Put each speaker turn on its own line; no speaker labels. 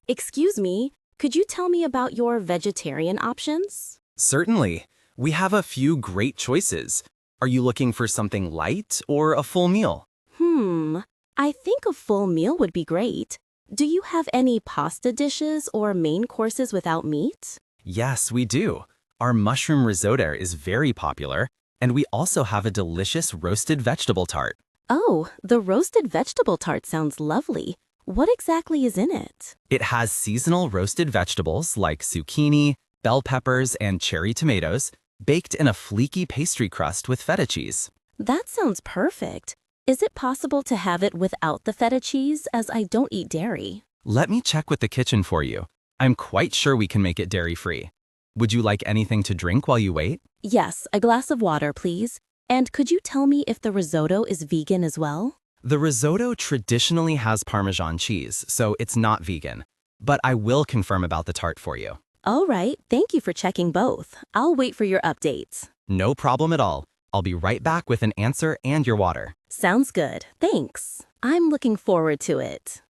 Excuse me, could you tell me about your vegetarian options?
Certainly. We have a few great choices. Are you looking for something light or a full meal?
Hmm, I think a full meal would be great. Do you have any pasta dishes or main courses without meat?
Yes, we do. Our mushroom risotto is very popular, and we also have a delicious roasted vegetable tart.
Oh, the roasted vegetable tart sounds lovely. What exactly is in it?
It has seasonal roasted vegetables like zucchini, bell peppers, and cherry tomatoes, baked in a fleeky pastry crust with feta cheese.
That sounds perfect. Is it possible to have it without the feta cheese, as I don't eat dairy?
Let me check with the kitchen for you. I'm quite sure we can make it dairy-free. Would you like anything to drink while you wait?
Yes, a glass of water, please. And could you tell me if the risotto is vegan as well?
The risotto traditionally has Parmesan cheese, so it's not vegan. But I will confirm about the tart for you.
All right, thank you for checking both. I'll wait for your updates.
No problem at all. I'll be right back with an answer and your water.
Sounds good. Thanks. I'm looking forward to it.